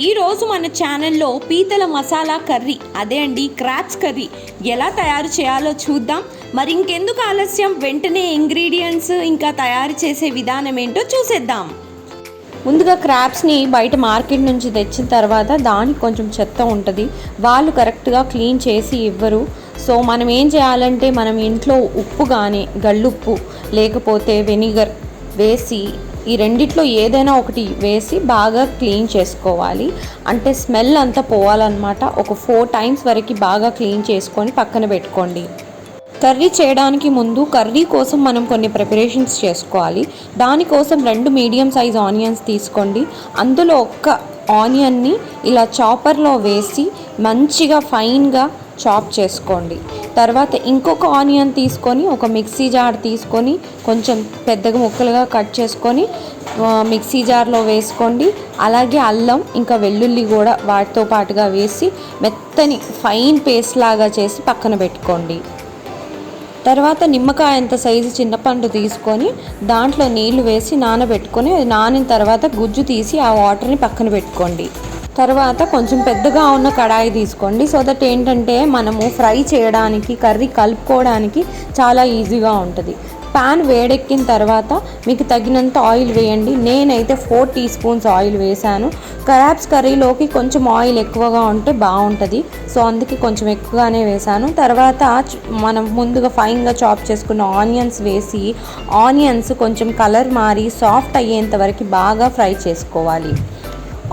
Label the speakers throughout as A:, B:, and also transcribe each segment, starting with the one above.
A: ఈరోజు మన ఛానల్లో పీతల మసాలా కర్రీ, అదే అండి క్రాబ్స్ కర్రీ ఎలా తయారు చేయాలో చూద్దాం. మరి ఇంకెందుకు ఆలస్యం, వెంటనే ఇంగ్రీడియంట్స్ ఇంకా తయారు చేసే విధానం ఏంటో చూసేద్దాం. ముందుగా క్రాబ్స్ని బయట మార్కెట్ నుంచి తెచ్చిన తర్వాత దానికి కొంచెం చెత్త ఉంటుంది, వాళ్ళు కరెక్ట్గా క్లీన్ చేసి ఇవ్వరు. సో మనం ఏం చేయాలంటే, మనం ఇంట్లో ఉప్పు కానీ గళ్ళుప్పు లేకపోతే వెనిగర్ వేసి ఈ రెండిట్లో ఏదైనా ఒకటి వేసి బాగా క్లీన్ చేసుకోవాలి. అంటే స్మెల్ అంతా పోవాలన్నమాట. ఒక 4 times వరకు బాగా క్లీన్ చేసుకొని పక్కన పెట్టుకోండి. కర్రీ చేయడానికి ముందు కర్రీ కోసం మనం కొన్ని ప్రిపరేషన్స్ చేసుకోవాలి. దానికోసం 2 మీడియం సైజ్ ఆనియన్స్ తీసుకోండి. అందులో ఒక్క ఆనియన్ని ఇలా చాపర్లో వేసి మంచిగా ఫైన్గా చాప్ చేసుకోండి. తర్వాత ఇంకొక ఆనియన్ తీసుకొని ఒక మిక్సీ జార్ తీసుకొని కొంచెం పెద్దగా ముక్కలుగా కట్ చేసుకొని మిక్సీ జార్లో వేసుకోండి. అలాగే అల్లం ఇంకా వెల్లుల్లి కూడా వాటితో పాటుగా వేసి మెత్తని ఫైన్ పేస్ట్ లాగా చేసి పక్కన పెట్టుకోండి. తర్వాత నిమ్మకాయ అంత సైజు చింతపండు తీసుకొని దాంట్లో నీళ్లు వేసి నానబెట్టుకొని, అది నానిన తర్వాత గుజ్జు తీసి ఆ వాటర్ని పక్కన పెట్టుకోండి. తర్వాత కొంచెం పెద్దగా ఉన్న కడాయి తీసుకోండి. సో దట్ ఏంటంటే మనము ఫ్రై చేయడానికి, కర్రీ కలుపుకోవడానికి చాలా ఈజీగా ఉంటుంది. ప్యాన్ వేడెక్కిన తర్వాత మీకు తగినంత ఆయిల్ వేయండి. నేనైతే 4 teaspoons ఆయిల్ వేసాను. క్రాబ్స్ కర్రీలోకి కొంచెం ఆయిల్ ఎక్కువగా ఉంటే బాగుంటుంది, సో అందుకే కొంచెం ఎక్కువగానే వేసాను. తర్వాత మనం ముందుగా ఫైన్గా చాప్ చేసుకున్న ఆనియన్స్ వేసి, ఆనియన్స్ కొంచెం కలర్ మారి సాఫ్ట్ అయ్యేంత వరకు బాగా ఫ్రై చేసుకోవాలి.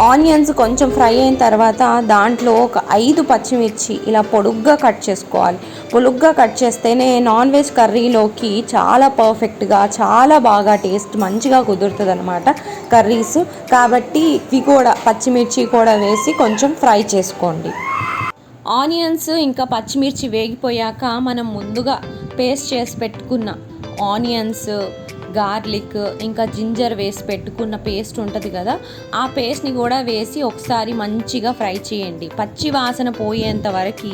A: ఆనియన్స్ కొంచెం ఫ్రై అయిన తర్వాత దాంట్లో ఒక 5 పచ్చిమిర్చి ఇలా పొడుగ్గా కట్ చేసుకోవాలి. పొడుగ్గా కట్ చేస్తేనే నాన్ వెజ్ కర్రీలోకి చాలా పర్ఫెక్ట్గా, చాలా బాగా టేస్ట్ మంచిగా కుదురుతుంది అనమాట కర్రీస్. కాబట్టి ఇవి కూడా పచ్చిమిర్చి కూడా వేసి కొంచెం ఫ్రై చేసుకోండి. ఆనియన్స్ ఇంకా పచ్చిమిర్చి వేగిపోయాక మనం ముందుగా పేస్ట్ చేసి పెట్టుకున్న ఆనియన్స్, గార్లిక్ ఇంకా జింజర్ వేసి పెట్టుకున్న పేస్ట్ ఉంటుంది కదా, ఆ పేస్ట్ని కూడా వేసి ఒకసారి మంచిగా ఫ్రై చేయండి. పచ్చి వాసన పోయేంత వరకు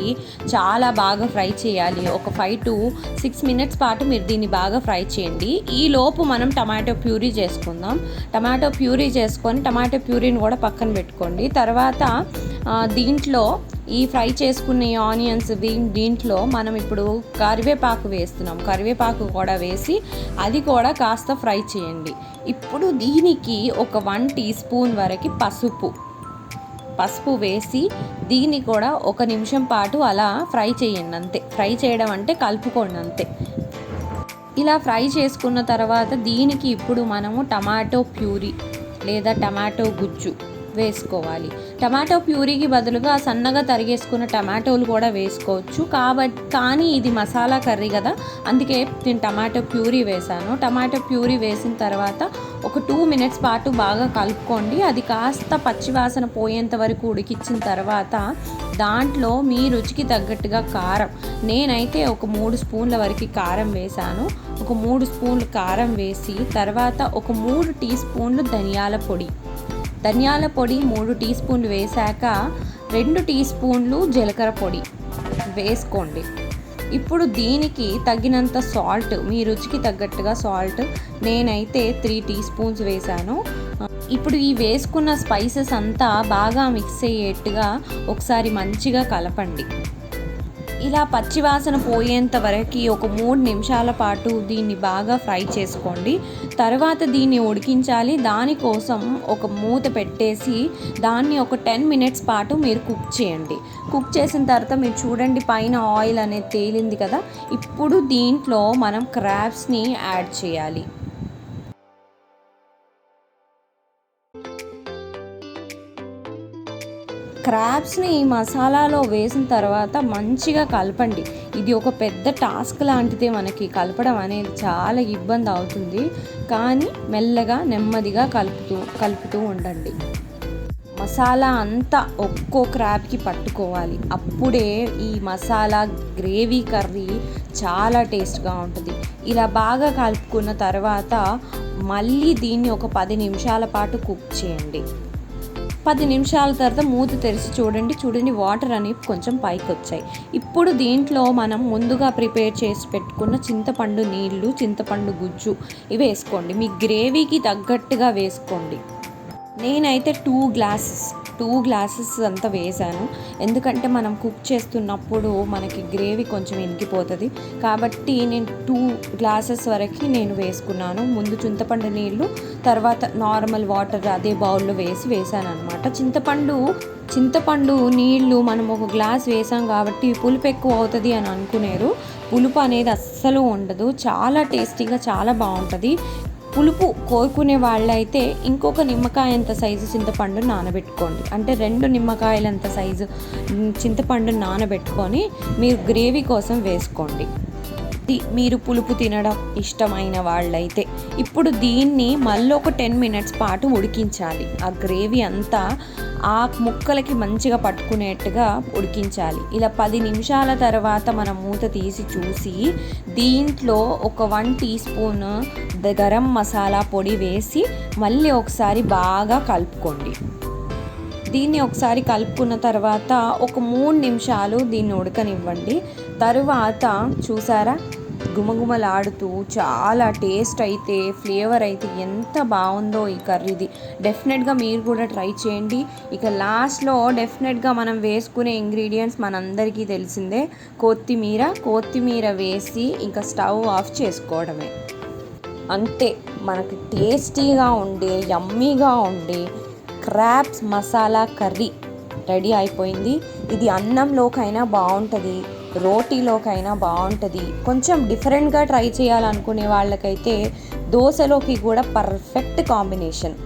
A: చాలా బాగా ఫ్రై చేయాలి. ఒక 5 to 6 minutes పాటు మీరు దీన్ని బాగా ఫ్రై చేయండి. ఈ లోపు మనం టమాటో ప్యూరీ చేసుకుందాం. టమాటో ప్యూరీ చేసుకొని టమాటో ప్యూరీని కూడా పక్కన పెట్టుకోండి. తర్వాత దీంట్లో ఈ ఫ్రై చేసుకున్న ఈ ఆనియన్స్ దీంట్లో మనం ఇప్పుడు కరివేపాకు వేస్తున్నాం. కరివేపాకు కూడా వేసి అది కూడా కాస్త ఫ్రై చేయండి. ఇప్పుడు దీనికి ఒక 1 teaspoon వరకు పసుపు వేసి దీన్ని కూడా 1 నిమిషం పాటు అలా ఫ్రై చేయండి. అంతే, ఫ్రై చేయడం అంటే కలుపుకోండి అంతే. ఇలా ఫ్రై చేసుకున్న తర్వాత దీనికి ఇప్పుడు మనము టమాటో ప్యూరీ లేదా టమాటో గుజ్జు వేసుకోవాలి. టమాటో ప్యూరీకి బదులుగా సన్నగా తరిగేసుకున్న టమాటోలు కూడా వేసుకోవచ్చు. కానీ ఇది మసాలా కర్రీ కదా, అందుకే నేను టమాటో ప్యూరీ వేసాను. టమాటో ప్యూరీ వేసిన తర్వాత ఒక 2 minutes పాటు బాగా కలుపుకోండి. అది కాస్త పచ్చివాసన పోయేంత వరకు ఉడికించిన తర్వాత దాంట్లో మీ రుచికి తగ్గట్టుగా కారం, నేనైతే ఒక 3 spoons వరకు కారం వేసాను. ఒక 3 spoons కారం వేసి తర్వాత ఒక 3 teaspoons ధనియాల పొడి 3 teaspoons వేశాక 2 teaspoons జీలకర్ర పొడి వేసుకోండి. ఇప్పుడు దీనికి తగినంత సాల్ట్, మీ రుచికి తగ్గట్టుగా సాల్ట్, నేనైతే 3 teaspoons వేశాను. ఇప్పుడు ఈ వేసుకున్న స్పైసెస్ అంతా బాగా మిక్స్ అయ్యేట్టుగా ఒకసారి మంచిగా కలపండి. ఇలా పచ్చివాసన పోయేంత వరకు ఒక 3 నిమిషాల పాటు దీన్ని బాగా ఫ్రై చేసుకోండి. తర్వాత దీన్ని ఉడికించాలి. దానికోసం ఒక మూత పెట్టేసి దాన్ని ఒక 10 minutes పాటు మీరు కుక్ చేయండి. కుక్ చేసిన తర్వాత మీరు చూడండి పైన ఆయిల్ అనేది తేలింది కదా. ఇప్పుడు దీంట్లో మనం క్రాబ్స్ని యాడ్ చేయాలి. క్రాబ్స్ని ఈ మసాలాలో వేసిన తర్వాత మంచిగా కలపండి. ఇది ఒక పెద్ద టాస్క్ లాంటిదే, మనకి కలపడం అనేది చాలా ఇబ్బంది అవుతుంది. కానీ మెల్లగా నెమ్మదిగా కలుపుతూ ఉండండి. మసాలా అంతా ఒక్కో క్రాబ్కి పట్టుకోవాలి. అప్పుడే ఈ మసాలా గ్రేవీ కర్రీ చాలా టేస్ట్గా ఉంటుంది. ఇలా బాగా కలుపుకున్న తర్వాత మళ్ళీ దీన్ని ఒక 10 నిమిషాల పాటు కుక్ చేయండి. 10 నిమిషాల తర్వాత మూత తెరిచి చూడండి వాటర్ అనేవి కొంచెం పైకి వచ్చాయి. ఇప్పుడు దీంట్లో మనం ముందుగా ప్రిపేర్ చేసి పెట్టుకున్న చింతపండు నీళ్ళు, చింతపండు గుజ్జు ఇవి వేసుకోండి. మీ గ్రేవీకి తగ్గట్టుగా వేసుకోండి. నేనైతే 2 గ్లాసెస్ అంతా వేసాను. ఎందుకంటే మనం కుక్ చేస్తున్నప్పుడు మనకి గ్రేవీ కొంచెం ఇంకిపోతుంది కాబట్టి నేను 2 గ్లాసెస్ వరకు నేను వేసుకున్నాను. ముందు చింతపండు నీళ్ళు, తర్వాత నార్మల్ వాటర్ అదే బౌల్లో వేసాను అనమాట. చింతపండు నీళ్ళు మనం ఒక గ్లాస్ వేసాం కాబట్టి పులుపు ఎక్కువ అవుతుంది అని అనుకునేరు. పులుపు అనేది అస్సలు ఉండదు, చాలా టేస్టీగా చాలా బాగుంటుంది. పులుపు కోరుకునే వాళ్ళైతే ఇంకొక నిమ్మకాయంత సైజు చింతపండు నానబెట్టుకోండి. అంటే 2 నిమ్మకాయలంత సైజు చింతపండు నానబెట్టుకొని మీరు గ్రేవీ కోసం వేసుకోండి. మీరు పులుపు తినడం ఇష్టమైన వాళ్ళైతే ఇప్పుడు దీన్ని మళ్ళీ ఒక 10 మినిట్స్ పాటు ఉడికించాలి. ఆ గ్రేవీ అంతా ఆ ముక్కలకి మంచిగా పట్టుకునేట్టుగా ఉడికించాలి. ఇలా 10 నిమిషాల తర్వాత మనం మూత తీసి చూసి దీంట్లో ఒక 1 టీ స్పూన్ గరం మసాలా పొడి వేసి మళ్ళీ ఒకసారి బాగా కలుపుకోండి. దీన్ని ఒకసారి కలుపుకున్న తర్వాత ఒక 3 నిమిషాలు దీన్ని ఉడకనివ్వండి. తరువాత చూసారా, గుమగుమలాడుతూ చాలా టేస్ట్ అయితే, ఫ్లేవర్ అయితే ఎంత బాగుందో ఈ కర్రీది. డెఫినెట్గా మీరు కూడా ట్రై చేయండి. ఇక లాస్ట్లో డెఫినెట్గా మనం వేసుకునే ఇంగ్రీడియంట్స్ మనందరికీ తెలిసిందే, కొత్తిమీర వేసి ఇంకా స్టవ్ ఆఫ్ చేసుకోవడమే. అంతే, మనకి టేస్టీగా ఉండే యమ్మీగా ఉండే క్రాబ్స్ మసాలా కర్రీ రెడీ అయిపోయింది. ఇది అన్నంలోకైనా బాగుంటుంది, రోటీలోకైనా బాగుంటుంది. కొంచెం డిఫరెంట్గా ట్రై చేయాలనుకునే వాళ్ళకైతే దోశలోకి కూడా పర్ఫెక్ట్ కాంబినేషన్.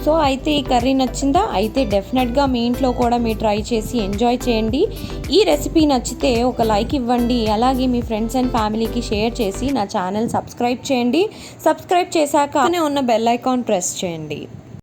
A: సో అయితే ఈ కర్రీ నచ్చిందా? అయితే డెఫినెట్గా మీ ఇంట్లో కూడా మీరు ట్రై చేసి ఎంజాయ్ చేయండి. ఈ రెసిపీ నచ్చితే ఒక లైక్ ఇవ్వండి. అలాగే మీ ఫ్రెండ్స్ అండ్ ఫ్యామిలీకి షేర్ చేసి నా ఛానల్ సబ్స్క్రైబ్ చేయండి. సబ్స్క్రైబ్ చేశాక ఉన్న బెల్ ఐకాన్ ప్రెస్ చేయండి.